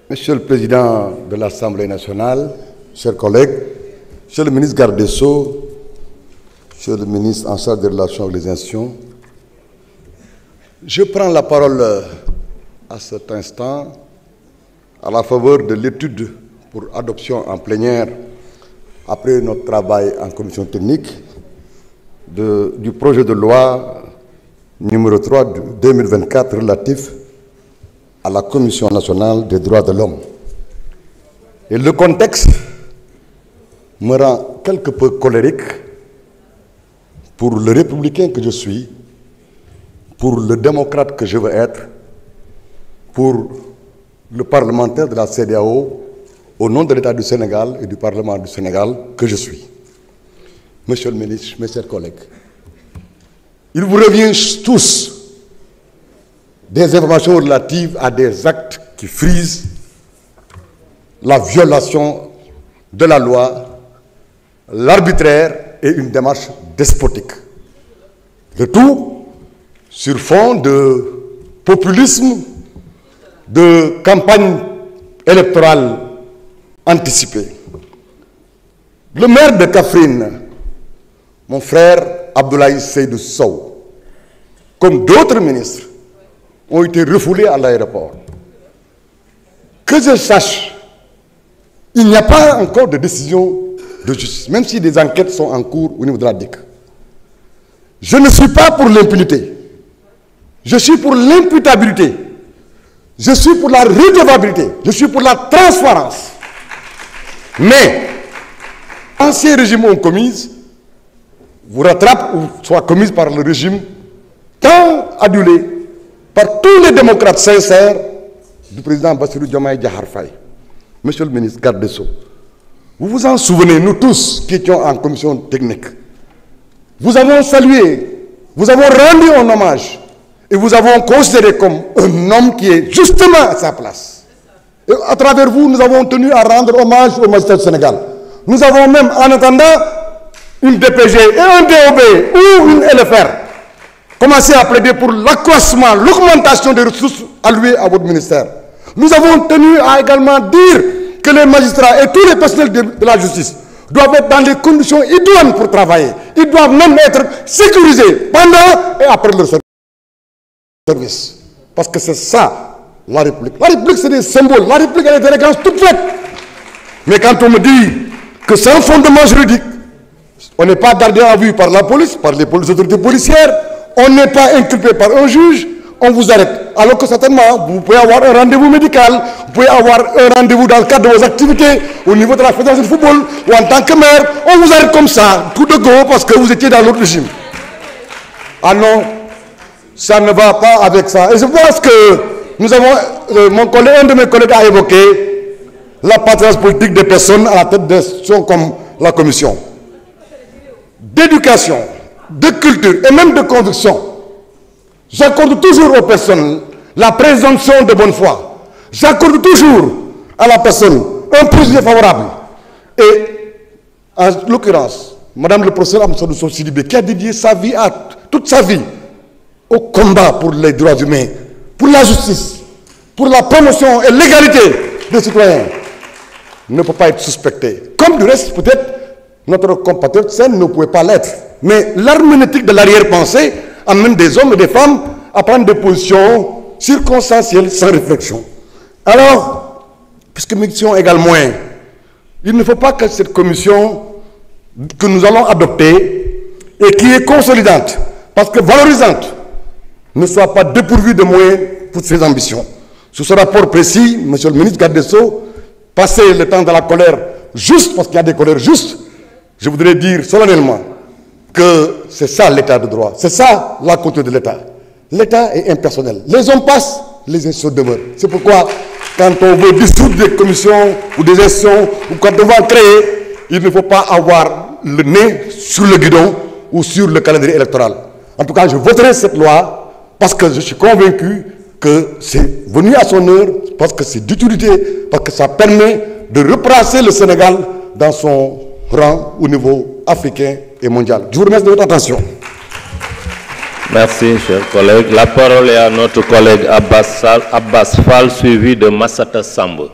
Monsieur le Président de l'Assemblée nationale, chers collègues, Monsieur le ministre garde des Sceaux, Monsieur le ministre en charge des relations avec les institutions, je prends la parole à cet instant à la faveur de l'étude pour adoption en plénière, après notre travail en commission technique, du projet de loi numéro 3 de 2024 relatif à la Commission nationale des droits de l'homme. Et le contexte me rend quelque peu colérique pour le républicain que je suis, pour le démocrate que je veux être, pour le parlementaire de la CEDEAO, au nom de l'État du Sénégal et du Parlement du Sénégal que je suis. Monsieur le ministre, mes chers collègues, il vous revient tous des informations relatives à des actes qui frisent la violation de la loi, l'arbitraire et une démarche despotique. Le tout sur fond de populisme, de campagne électorale anticipée. Le maire de Kaffrine, mon frère Abdoulaye Seydou Sow, comme d'autres ministres, ont été refoulés à l'aéroport. Que je sache, il n'y a pas encore de décision de justice, même si des enquêtes sont en cours au niveau de la DIC. Je ne suis pas pour l'impunité. Je suis pour l'imputabilité. Je suis pour la redevabilité. Je suis pour la transparence. Mais, anciens régimes ont commises, vous rattrapent ou soit commises par le régime tant adulé par tous les démocrates sincères du président Bassirou Diomaye Diakhar Faye. Monsieur le ministre garde des Sceaux, vous vous en souvenez, nous tous qui étions en commission technique, vous avons salué, vous avons rendu un hommage et vous avons considéré comme un homme qui est justement à sa place. Et à travers vous, nous avons tenu à rendre hommage au magistrat du Sénégal. Nous avons même, en attendant, une DPG et un DOB ou une LFR, commencé à plaider pour l'accroissement, l'augmentation des ressources allouées à votre ministère. Nous avons tenu à également dire que les magistrats et tous les personnels de la justice doivent être dans les conditions idoines pour travailler. Ils doivent même être sécurisés pendant et après leur service. Parce que c'est ça, la République. La République, c'est des symboles. La République, elle est d'élégance toute faite. Mais quand on me dit que c'est un fondement juridique, on n'est pas gardé à vue par la police, par les autorités policières, on n'est pas inculpé par un juge, on vous arrête. Alors que certainement, vous pouvez avoir un rendez-vous médical, vous pouvez avoir un rendez-vous dans le cadre de vos activités, au niveau de la fédération de football, ou en tant que maire, on vous arrête comme ça, tout de go, parce que vous étiez dans l'autre régime. Ah non, ça ne va pas avec ça. Et je pense que nous avons, un de mes collègues a évoqué l'appartenance politique des personnes à la tête d'institutions comme la commission. D'éducation, de culture et même de conviction. J'accorde toujours aux personnes la présomption de bonne foi. J'accorde toujours à la personne un préjugé favorable. Et en l'occurrence, Madame le professeur Amsatou Sow Sidibé, qui a dédié sa vie, toute sa vie, au combat pour les droits humains, pour la justice, pour la promotion et l'égalité des citoyens, ne peut pas être suspectée. Comme du reste, peut-être, notre compatriote Sen ne pouvait pas l'être. Mais l'herméneutique de l'arrière-pensée amène des hommes et des femmes à prendre des positions circonstancielles sans réflexion. Alors, puisque mission égale moins, il ne faut pas que cette commission que nous allons adopter et qui est consolidante, parce que valorisante, ne soit pas dépourvue de moyens pour ses ambitions. Sous ce rapport précis, monsieur le ministre garde des Sceaux, passez le temps de la colère juste, parce qu'il y a des colères justes, je voudrais dire solennellement que c'est ça l'état de droit, c'est ça la continuité de l'État. L'État est impersonnel. Les hommes passent, les institutions demeurent. C'est pourquoi, quand on veut dissoudre des commissions ou des institutions, ou quand on va créer, il ne faut pas avoir le nez sur le guidon ou sur le calendrier électoral. En tout cas, je voterai cette loi parce que je suis convaincu que c'est venu à son heure, parce que c'est d'utilité, parce que ça permet de replacer le Sénégal dans son rang au niveau africain et mondial. Je vous remercie de votre attention. Merci, cher collègue. La parole est à notre collègue Abbas Fall, suivi de Massata Sambo.